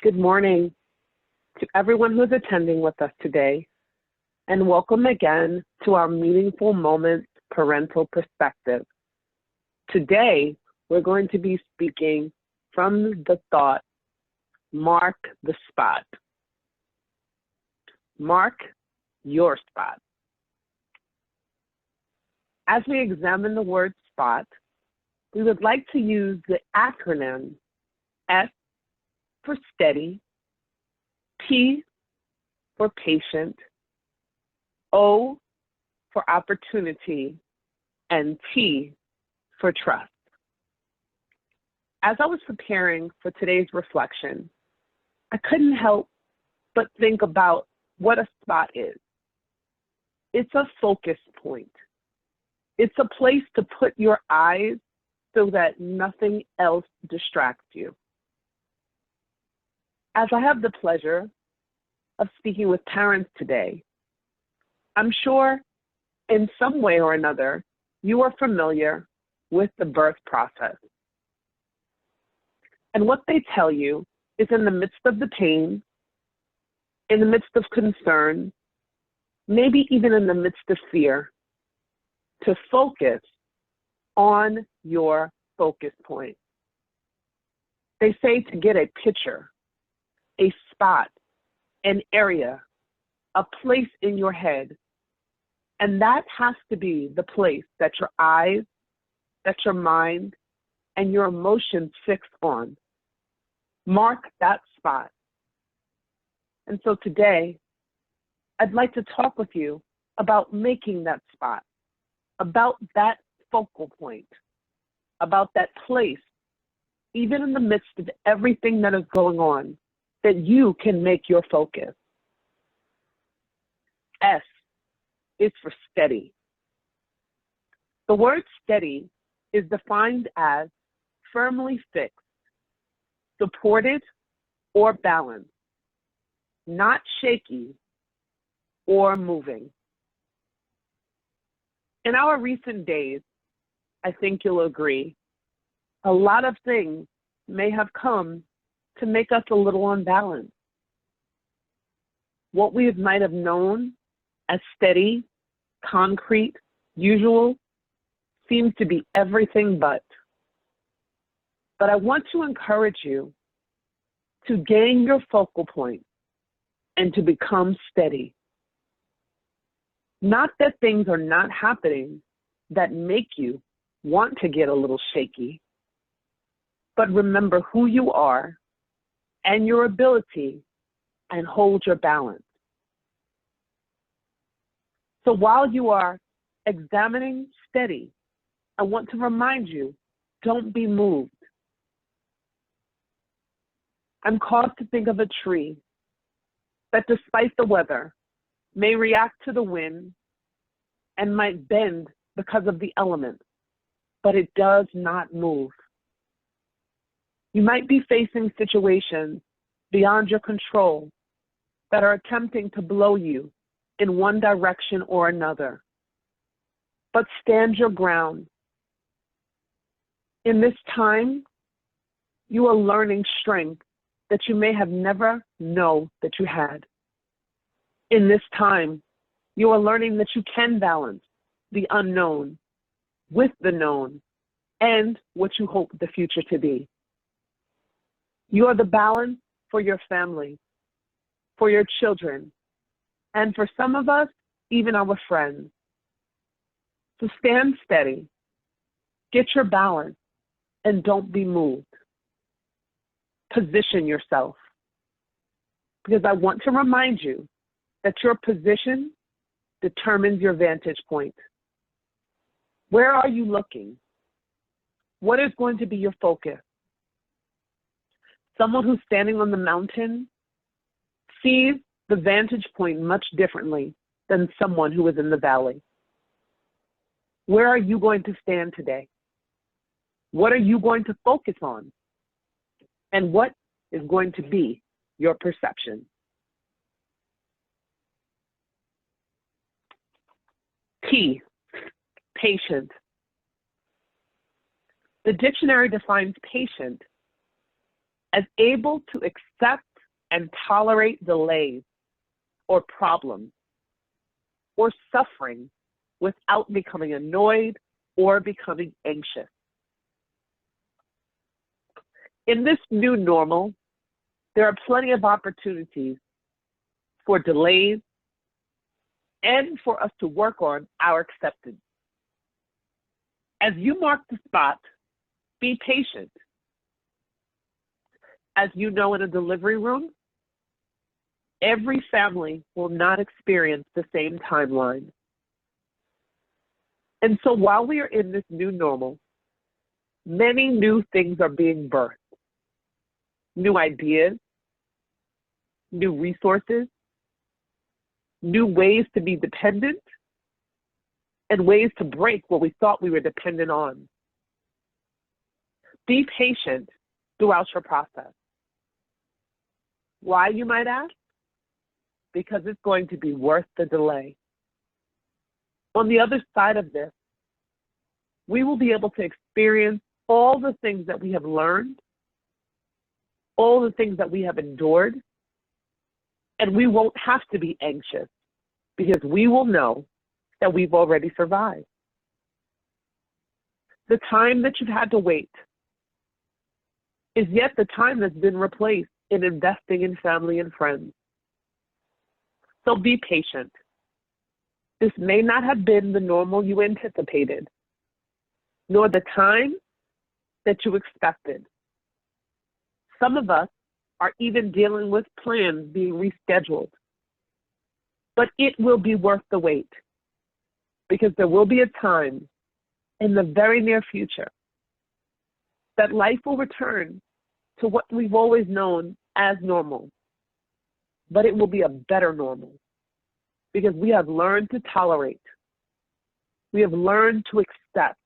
Good morning to everyone who's attending with us today, and welcome again to our Meaningful Moments Parental Perspective. Today, we're going to be speaking from the thought, mark the spot. Mark your spot. As we examine the word spot, we would like to use the acronym S for steady, P for patient, O for opportunity, and T for trust. As I was preparing for today's reflection, I couldn't help but think about what a spot is. It's a focus point. It's a place to put your eyes so that nothing else distracts you. As I have the pleasure of speaking with parents today, I'm sure in some way or another, you are familiar with the birth process. And what they tell you is in the midst of the pain, in the midst of concern, maybe even in the midst of fear, to focus on your focus point. They say to get a picture, a spot, an area, a place in your head. And that has to be the place that your eyes, that your mind, and your emotions fix on. Mark that spot. And so today, I'd like to talk with you about making that spot, about that focal point, about that place, even in the midst of everything that is going on, that you can make your focus. S is for steady. The word steady is defined as firmly fixed, supported, or balanced, not shaky or moving. In our recent days, I think you'll agree, a lot of things may have come to make us a little unbalanced. What we might have known as steady, concrete, usual, seems to be everything but. But I want to encourage you to gain your focal point and to become steady. Not that things are not happening that make you want to get a little shaky, but remember who you are and your ability, and hold your balance. So while you are examining steady, I want to remind you, don't be moved. I'm caused to think of a tree that despite the weather may react to the wind and might bend because of the elements, but it does not move. You might be facing situations beyond your control that are attempting to blow you in one direction or another. But stand your ground. In this time, you are learning strength that you may have never known that you had. In this time, you are learning that you can balance the unknown with the known and what you hope the future to be. You are the balance for your family, for your children, and for some of us, even our friends. So stand steady, get your balance, and don't be moved. Position yourself, because I want to remind you that your position determines your vantage point. Where are you looking? What is going to be your focus? Someone who's standing on the mountain sees the vantage point much differently than someone who is in the valley. Where are you going to stand today? What are you going to focus on? And what is going to be your perception? P, patient. The dictionary defines patient as able to accept and tolerate delays or problems or suffering without becoming annoyed or becoming anxious. In this new normal, there are plenty of opportunities for delays and for us to work on our acceptance. As you mark the spot, be patient. As you know, in a delivery room, every family will not experience the same timeline. And so while we are in this new normal, many new things are being birthed. New ideas, new resources, new ways to be dependent, and ways to break what we thought we were dependent on. Be patient throughout your process. Why, you might ask? Because it's going to be worth the delay. On the other side of this, we will be able to experience all the things that we have learned, all the things that we have endured, and we won't have to be anxious because we will know that we've already survived. The time that you've had to wait is yet the time that's been replaced in investing in family and friends. So be patient. This may not have been the normal you anticipated, nor the time that you expected. Some of us are even dealing with plans being rescheduled. But it will be worth the wait, because there will be a time in the very near future that life will return to what we've always known as normal. But it will be a better normal, because we have learned to tolerate. We have learned to accept.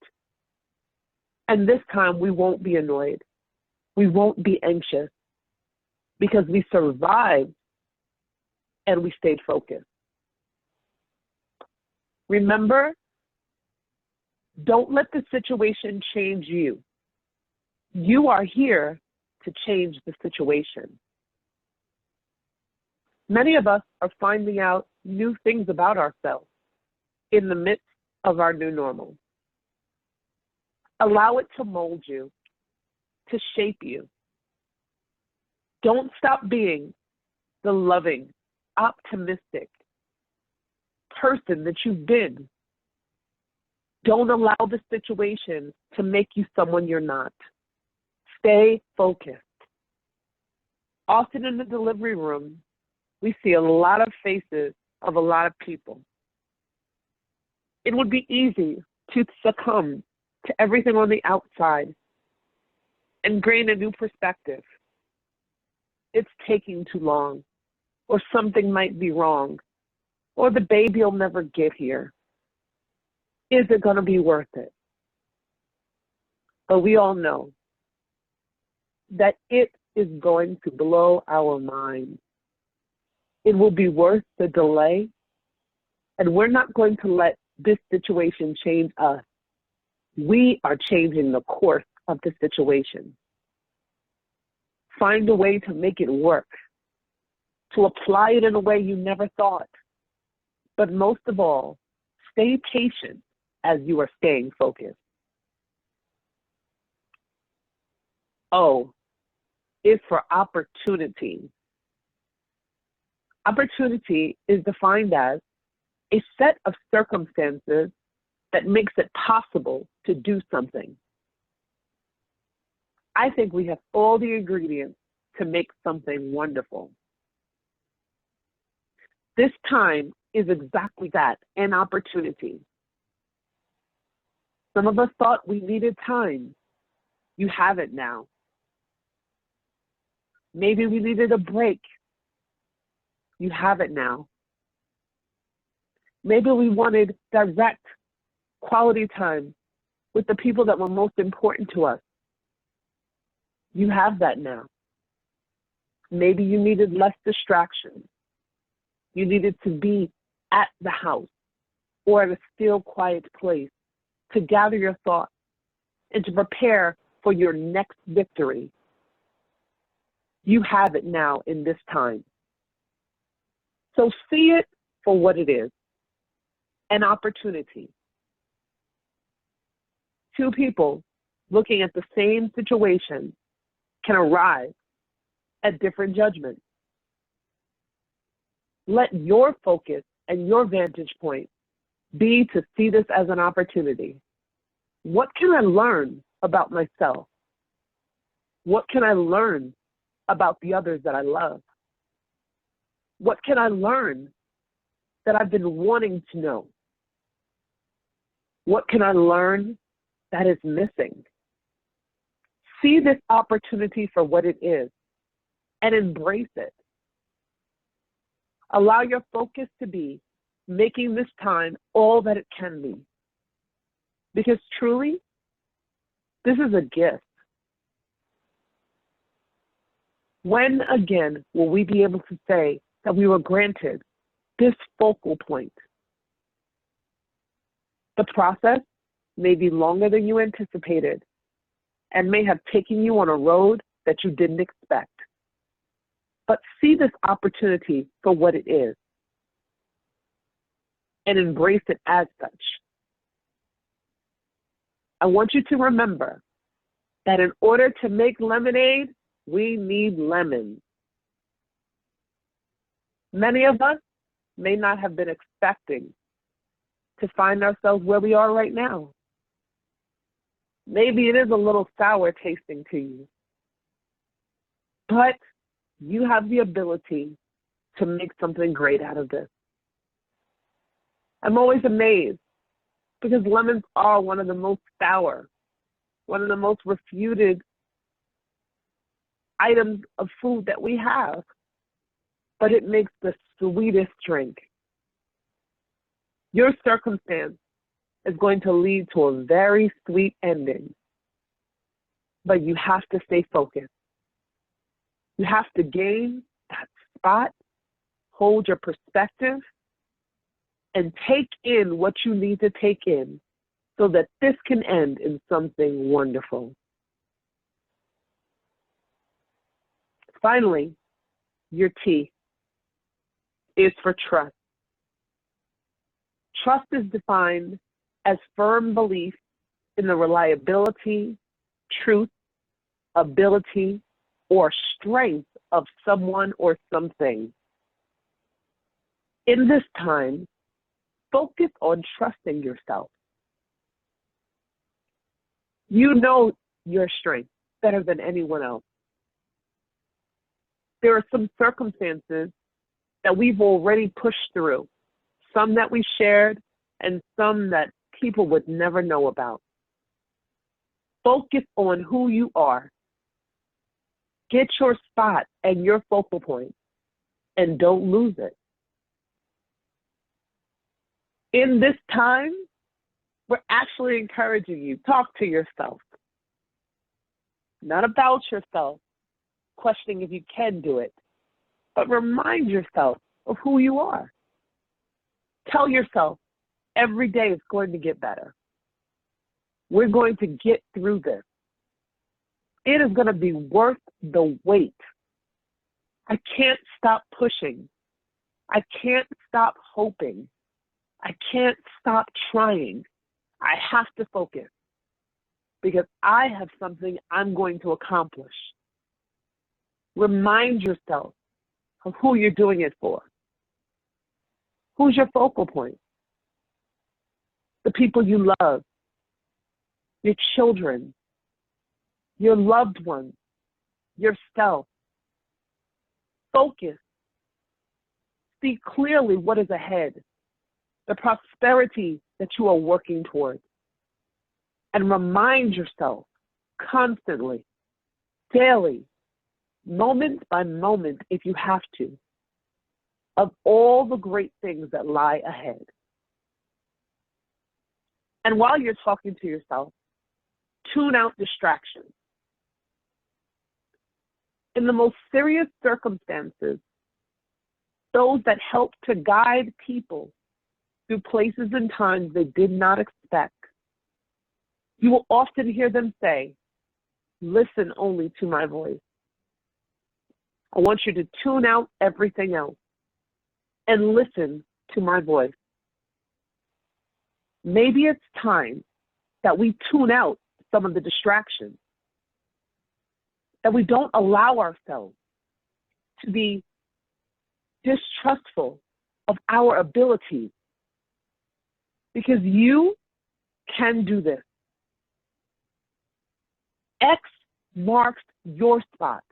And this time we won't be annoyed. We won't be anxious, because we survived and we stayed focused. Remember, don't let the situation change you. You are here to change the situation. Many of us are finding out new things about ourselves in the midst of our new normal. Allow it to mold you, to shape you. Don't stop being the loving, optimistic person that you've been. Don't allow the situation to make you someone you're not. Stay focused. Often in the delivery room, we see a lot of faces of a lot of people. It would be easy to succumb to everything on the outside and gain a new perspective. It's taking too long, or something might be wrong, or the baby will never get here. Is it going to be worth it? But we all know that it is going to blow our minds. It will be worth the delay, and we're not going to let this situation change us. We are changing the course of the situation. Find a way to make it work, to apply it in a way you never thought. But most of all, stay patient as you are staying focused. O is for opportunity. Opportunity is defined as a set of circumstances that makes it possible to do something. I think we have all the ingredients to make something wonderful. This time is exactly that, an opportunity. Some of us thought we needed time. You have it now. Maybe we needed a break. You have it now. Maybe we wanted direct quality time with the people that were most important to us. You have that now. Maybe you needed less distraction. You needed to be at the house or at a still, quiet place to gather your thoughts and to prepare for your next victory. You have it now in this time. So see it for what it is, an opportunity. Two people looking at the same situation can arrive at different judgments. Let your focus and your vantage point be to see this as an opportunity. What can I learn about myself? What can I learn about the others that I love? What can I learn that I've been wanting to know? What can I learn that is missing? See this opportunity for what it is and embrace it. Allow your focus to be making this time all that it can be. Because truly, this is a gift. When again will we be able to say that we were granted this focal point? The process may be longer than you anticipated and may have taken you on a road that you didn't expect. But see this opportunity for what it is and embrace it as such. I want you to remember that in order to make lemonade, we need lemons. Many of us may not have been expecting to find ourselves where we are right now. Maybe it is a little sour tasting to you, but you have the ability to make something great out of this. I'm always amazed because lemons are one of the most sour, one of the most refuted items of food that we have, but it makes the sweetest drink. Your circumstance is going to lead to a very sweet ending, but you have to stay focused. You have to gain that spot, hold your perspective, and take in what you need to take in so that this can end in something wonderful. Finally, your T is for trust. Trust is defined as firm belief in the reliability, truth, ability, or strength of someone or something. In this time, focus on trusting yourself. You know your strength better than anyone else. There are some circumstances that we've already pushed through, some that we shared and some that people would never know about. Focus on who you are. Get your spot and your focal point, and don't lose it. In this time, we're actually encouraging you, talk to yourself. Not about yourself, questioning if you can do it, but remind yourself of who you are. Tell yourself every day it's going to get better. We're going to get through this. It is going to be worth the wait. I can't stop pushing. I can't stop hoping. I can't stop trying. I have to focus because I have something I'm going to accomplish. Remind yourself of who you're doing it for. Who's your focal point? The people you love, your children, your loved ones, yourself. Focus. See clearly what is ahead, the prosperity that you are working towards. And remind yourself constantly, daily, moment by moment, if you have to, of all the great things that lie ahead. And while you're talking to yourself, tune out distractions. In the most serious circumstances, those that help to guide people through places and times they did not expect, you will often hear them say, "Listen only to my voice." I want you to tune out everything else and listen to my voice. Maybe it's time that we tune out some of the distractions, that we don't allow ourselves to be distrustful of our abilities, because you can do this. X marks your spot,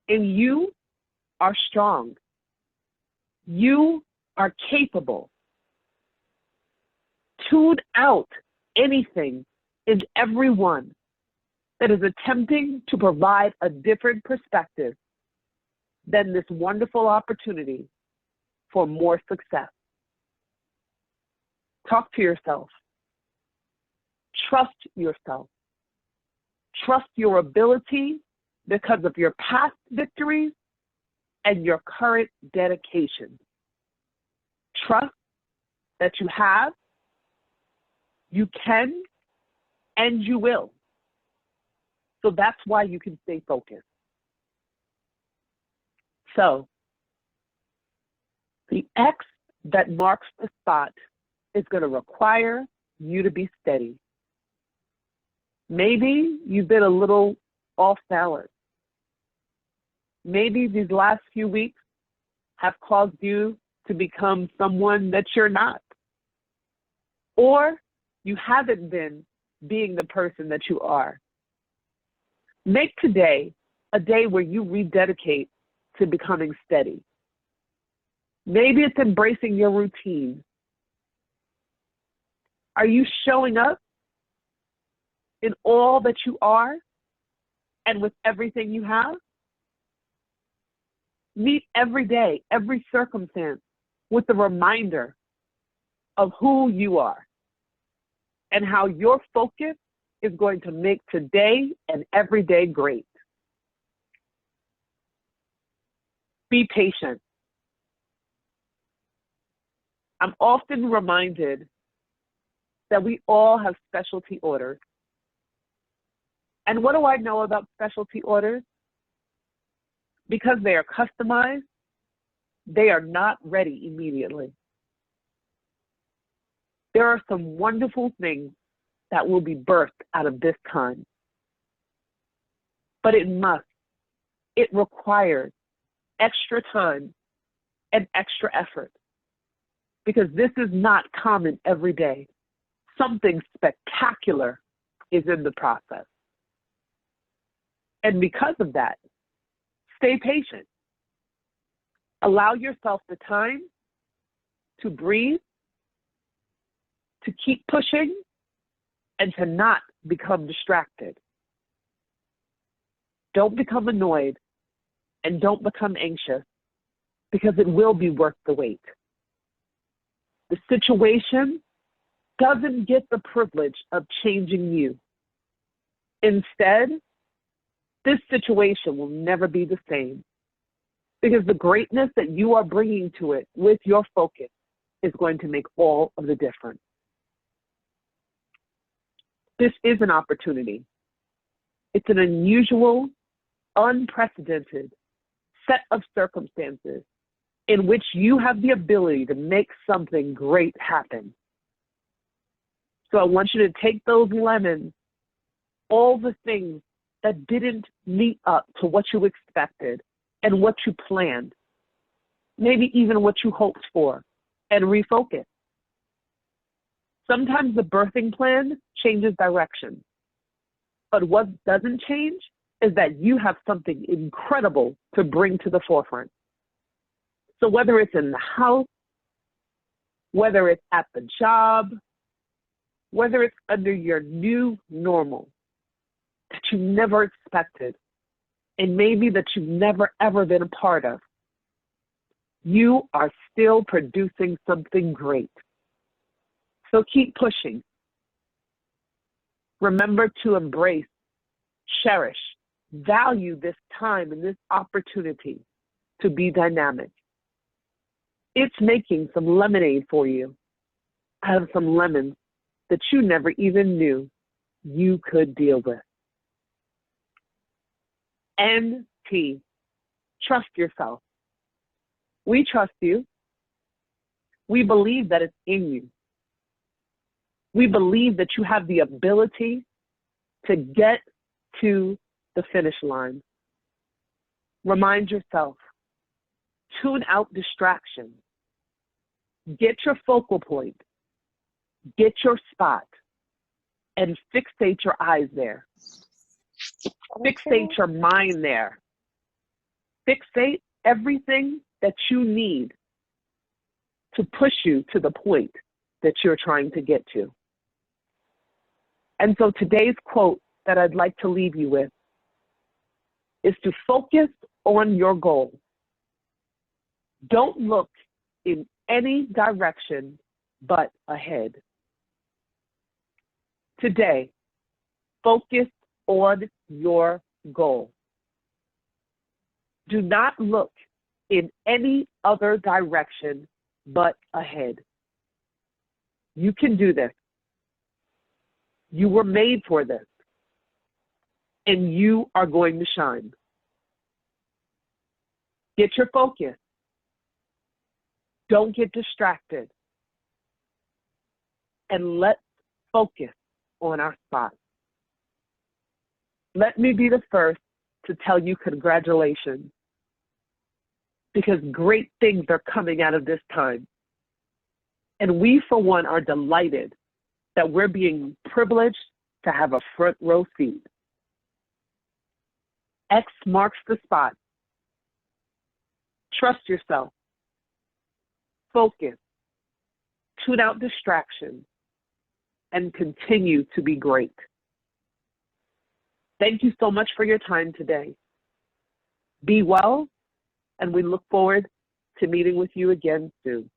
and you are strong. You are capable. Tune out anything and everyone that is attempting to provide a different perspective than this wonderful opportunity for more success. Talk to yourself. Trust yourself. Trust your ability because of your past victories and your current dedication. Trust that you have, you can, and you will. So that's why you can stay focused. So, the X that marks the spot is going to require you to be steady. Maybe you've been a little off balance. Maybe these last few weeks have caused you to become someone that you're not. Or you haven't been being the person that you are. Make today a day where you rededicate to becoming steady. Maybe it's embracing your routine. Are you showing up in all that you are and with everything you have? Meet every day, every circumstance with a reminder of who you are and how your focus is going to make today and every day great. Be patient. I'm often reminded that we all have specialty orders. And what do I know about specialty orders? Because they are customized, they are not ready immediately. There are some wonderful things that will be birthed out of this time. But it requires extra time and extra effort, because this is not common every day. Something spectacular is in the process. And because of that, stay patient. Allow yourself the time to breathe, to keep pushing, and to not become distracted. Don't become annoyed and don't become anxious, because it will be worth the wait. The situation doesn't get the privilege of changing you. Instead, this situation will never be the same, because the greatness that you are bringing to it with your focus is going to make all of the difference. This is an opportunity. It's an unusual, unprecedented set of circumstances in which you have the ability to make something great happen. So I want you to take those lemons, all the things that didn't meet up to what you expected and what you planned, maybe even what you hoped for, and refocus. Sometimes the birthing plan changes direction, but what doesn't change is that you have something incredible to bring to the forefront. So whether it's in the house, whether it's at the job, whether it's under your new normal that you never expected, and maybe that you've never ever been a part of, you are still producing something great. So keep pushing. Remember to embrace, cherish, value this time and this opportunity to be dynamic. It's making some lemonade for you out of some lemons that you never even knew you could deal with. NT. Trust yourself. We trust you. We believe that it's in you. We believe that you have the ability to get to the finish line. Remind yourself, tune out distractions. Get your focal point, get your spot, and fixate your eyes there. Fixate your mind there. Fixate everything that you need to push you to the point that you're trying to get to. And so today's quote that I'd like to leave you with is to focus on your goal. Don't look in any direction but ahead. Today, focus on your goal. Do not look in any other direction but ahead. You can do this. You were made for this. And you are going to shine. Get your focus. Don't get distracted. And let's focus on our spot. Let me be the first to tell you congratulations, because great things are coming out of this time. And we, for one, are delighted that we're being privileged to have a front row seat. X marks the spot. Trust yourself. Focus. Tune out distractions. And continue to be great. Thank you so much for your time today. Be well, and we look forward to meeting with you again soon.